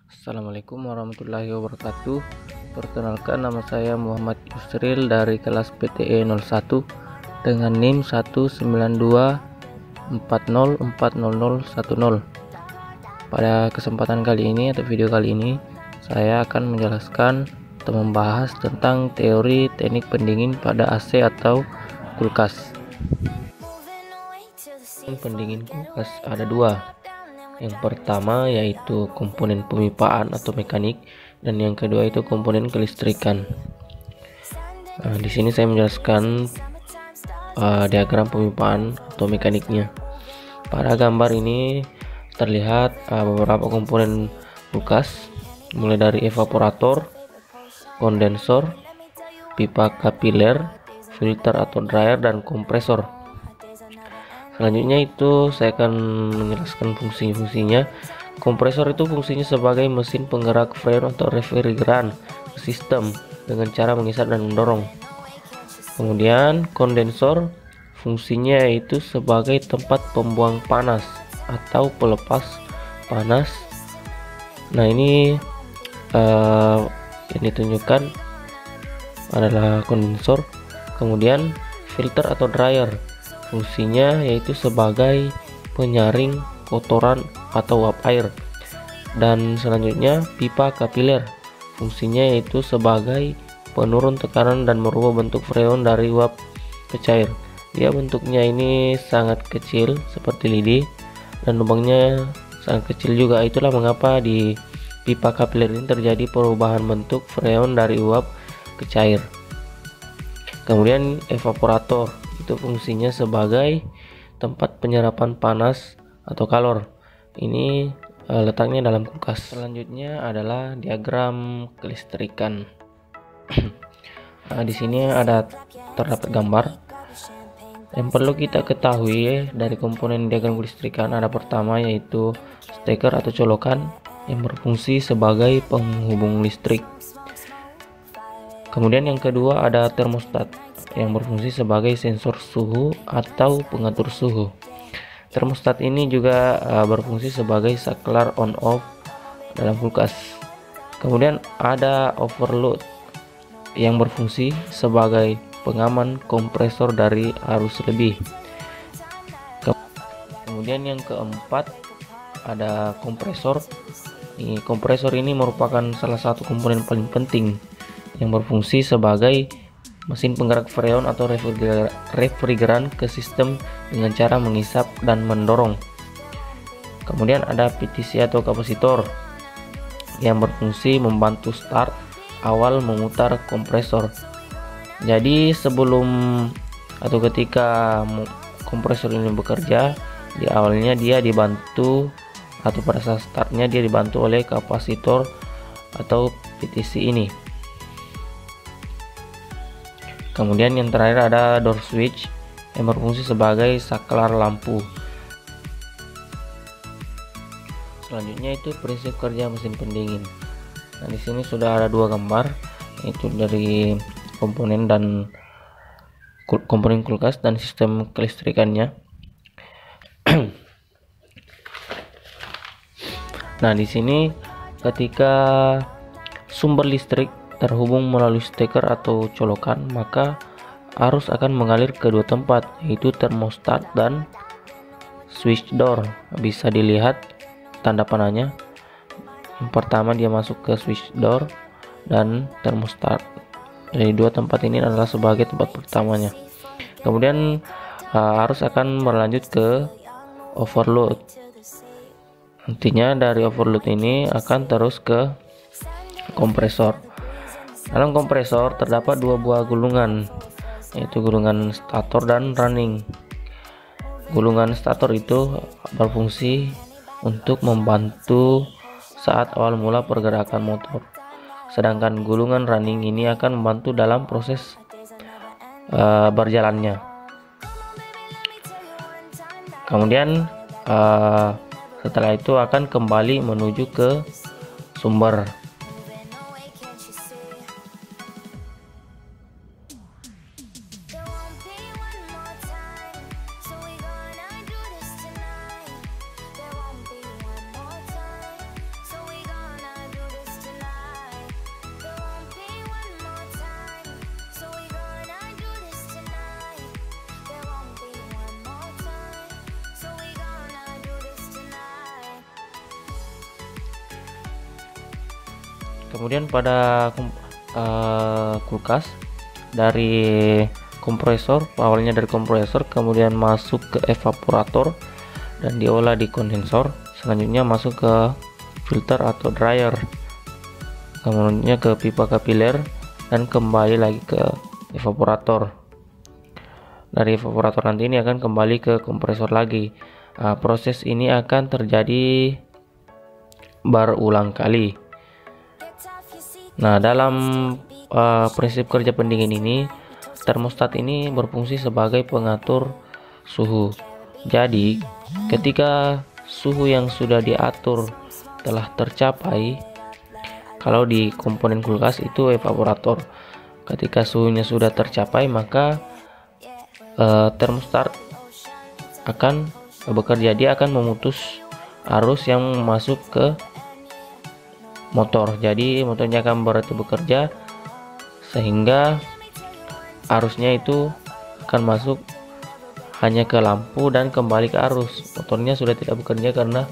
Assalamualaikum warahmatullahi wabarakatuh. Perkenalkan, nama saya Muhammad Yusril dari kelas PTE 01 dengan NIM 192404010. Pada kesempatan kali ini atau video kali ini saya akan menjelaskan atau membahas tentang teori teknik pendingin pada AC atau kulkas. Pendingin kulkas ada dua. Yang pertama yaitu komponen pemipaan atau mekanik, dan yang kedua itu komponen kelistrikan. Di sini saya menjelaskan diagram pemipaan atau mekaniknya. Pada gambar ini terlihat beberapa komponen kulkas, mulai dari evaporator, kondensor, pipa kapiler, filter atau dryer, dan kompresor. Selanjutnya itu saya akan menjelaskan fungsinya. Kompresor itu fungsinya sebagai mesin penggerak freon atau refrigeran sistem dengan cara mengisap dan mendorong. Kemudian kondensor fungsinya yaitu sebagai tempat pembuang panas atau pelepas panas. Nah, ini yang ditunjukkan adalah kondensor. Kemudian filter atau dryer fungsinya yaitu sebagai penyaring kotoran atau uap air. Dan selanjutnya pipa kapiler fungsinya yaitu sebagai penurun tekanan dan merubah bentuk freon dari uap ke cair. Dia bentuknya ini sangat kecil seperti lidi dan lubangnya sangat kecil juga. Itulah mengapa di pipa kapiler ini terjadi perubahan bentuk freon dari uap ke cair. Kemudian evaporator itu fungsinya sebagai tempat penyerapan panas atau kalor. Ini letaknya dalam kulkas. Selanjutnya adalah diagram kelistrikan. Di sini terdapat gambar. Yang perlu kita ketahui dari komponen diagram kelistrikan ada pertama yaitu steker atau colokan yang berfungsi sebagai penghubung listrik. Kemudian yang kedua ada termostat yang berfungsi sebagai sensor suhu atau pengatur suhu. Termostat ini juga berfungsi sebagai saklar on off dalam kulkas. Kemudian ada overload yang berfungsi sebagai pengaman kompresor dari arus lebih. Kemudian yang keempat ada kompresor. Kompresor ini merupakan salah satu komponen paling penting yang berfungsi sebagai mesin penggerak freon atau refrigeran ke sistem dengan cara mengisap dan mendorong. Kemudian ada PTC atau kapasitor yang berfungsi membantu start awal memutar kompresor. Jadi sebelum atau ketika kompresor ini bekerja, di awalnya dia dibantu atau pada saat startnya dia dibantu oleh kapasitor atau PTC ini. Kemudian yang terakhir ada door switch yang berfungsi sebagai saklar lampu. Selanjutnya itu prinsip kerja mesin pendingin. Nah, di sini sudah ada dua gambar, yaitu dari komponen kulkas dan sistem kelistrikannya. Nah, di sini ketika sumber listrik terhubung melalui steker atau colokan, maka arus akan mengalir ke dua tempat, yaitu termostat dan switch door. Bisa dilihat tanda panahnya. Yang pertama dia masuk ke switch door dan termostat. Jadi dua tempat ini adalah sebagai tempat pertamanya. Kemudian arus akan berlanjut ke overload. Nantinya dari overload ini akan terus ke kompresor. Dalam kompresor terdapat dua buah gulungan, yaitu gulungan stator dan running. Gulungan stator itu berfungsi untuk membantu saat awal mula pergerakan motor, sedangkan gulungan running ini akan membantu dalam proses berjalannya. Kemudian setelah itu akan kembali menuju ke sumber. Kemudian pada kulkas, dari kompresor, awalnya dari kompresor, kemudian masuk ke evaporator dan diolah di kondensor, selanjutnya masuk ke filter atau dryer, kemudian ke pipa kapiler dan kembali lagi ke evaporator. Dari evaporator nanti ini akan kembali ke kompresor lagi. Proses ini akan terjadi berulang kali. Nah, dalam prinsip kerja pendingin ini, termostat ini berfungsi sebagai pengatur suhu. Jadi, ketika suhu yang sudah diatur telah tercapai, kalau di komponen kulkas itu evaporator, ketika suhunya sudah tercapai, maka termostat akan bekerja. Dia akan memutus arus yang masuk ke motor. Jadi motornya akan berhenti bekerja sehingga arusnya itu akan masuk hanya ke lampu dan kembali ke arus. Motornya sudah tidak bekerja karena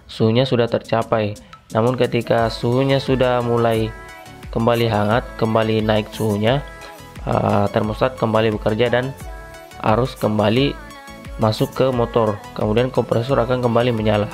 suhunya sudah tercapai. Namun ketika suhunya sudah mulai kembali hangat, kembali naik suhunya, termostat kembali bekerja dan arus kembali masuk ke motor. Kemudian kompresor akan kembali menyala.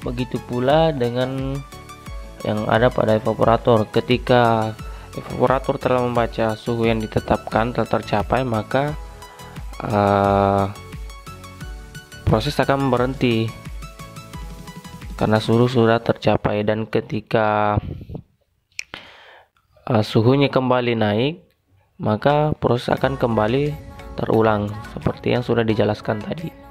Begitu pula dengan yang ada pada evaporator. Ketika evaporator telah membaca suhu yang ditetapkan telah tercapai, maka proses akan berhenti karena suhu sudah tercapai. Dan ketika suhunya kembali naik, maka proses akan kembali terulang seperti yang sudah dijelaskan tadi.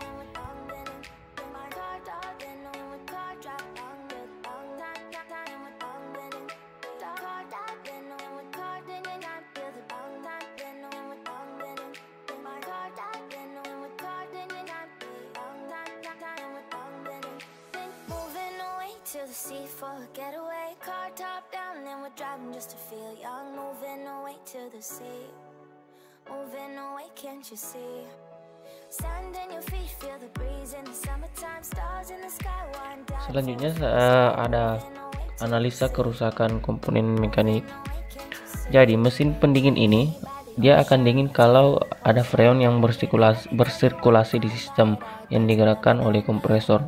To the sea for a getaway, car top down and we're driving just to feel young. Moving away to the sea, moving away, can't you see? Sand in your feet, feel the breeze in the summertime, stars in the sky wind down. Selanjutnya ada analisa kerusakan komponen mekanik. Jadi mesin pendingin ini dia akan dingin kalau ada freon yang bersirkulasi di sistem yang digerakkan oleh kompresor.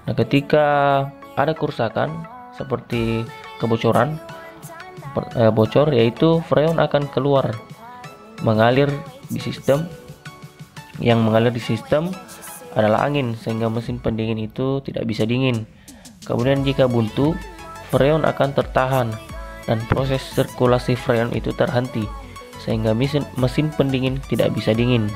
Nah, ketika ada kerusakan seperti kebocoran, bocor, yaitu freon akan keluar mengalir di sistem. Yang mengalir di sistem adalah angin sehingga mesin pendingin itu tidak bisa dingin. Kemudian jika buntu, freon akan tertahan dan proses sirkulasi freon itu terhenti sehingga mesin pendingin tidak bisa dingin.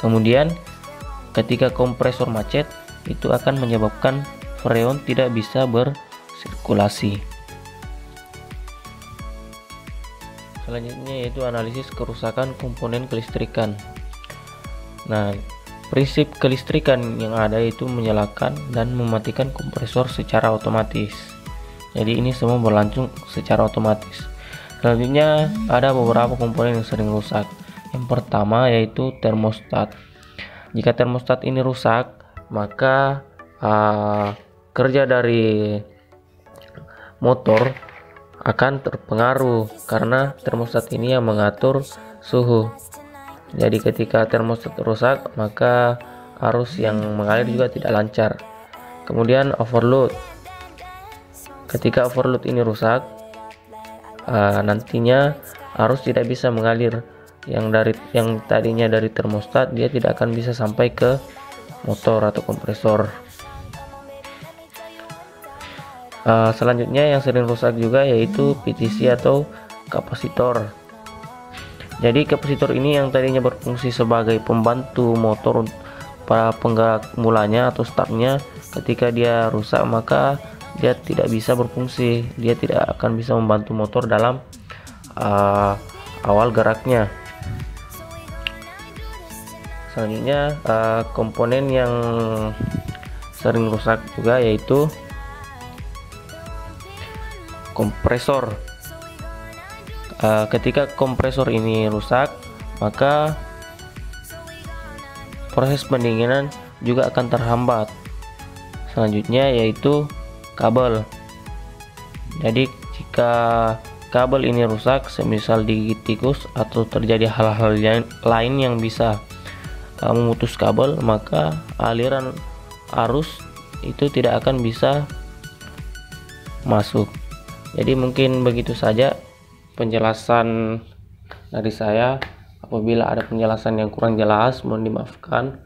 Kemudian ketika kompresor macet, itu akan menyebabkan freon tidak bisa bersirkulasi. Selanjutnya yaitu analisis kerusakan komponen kelistrikan. Nah, prinsip kelistrikan yang ada itu menyalakan dan mematikan kompresor secara otomatis. Jadi ini semua berlangsung secara otomatis. Selanjutnya ada beberapa komponen yang sering rusak. Yang pertama yaitu termostat. Jika termostat ini rusak, maka kerja dari motor akan terpengaruh karena termostat ini yang mengatur suhu. Jadi ketika termostat rusak, maka arus yang mengalir juga tidak lancar. Kemudian overload. Ketika overload ini rusak, nantinya arus tidak bisa mengalir. Yang tadinya dari termostat, dia tidak akan bisa sampai ke motor atau kompresor. Selanjutnya yang sering rusak juga yaitu PTC atau kapasitor. Jadi kapasitor ini yang tadinya berfungsi sebagai pembantu motor para penggerak mulanya atau startnya, ketika dia rusak maka dia tidak bisa berfungsi. Dia tidak akan bisa membantu motor dalam awal geraknya. Selanjutnya komponen yang sering rusak juga yaitu kompresor. Ketika kompresor ini rusak, maka proses pendinginan juga akan terhambat. Selanjutnya yaitu kabel. Jadi jika kabel ini rusak, semisal digigit tikus atau terjadi hal-hal lain yang bisa memutus kabel, maka aliran arus itu tidak akan bisa masuk. Jadi mungkin begitu saja penjelasan dari saya. Apabila ada penjelasan yang kurang jelas, mohon dimaafkan.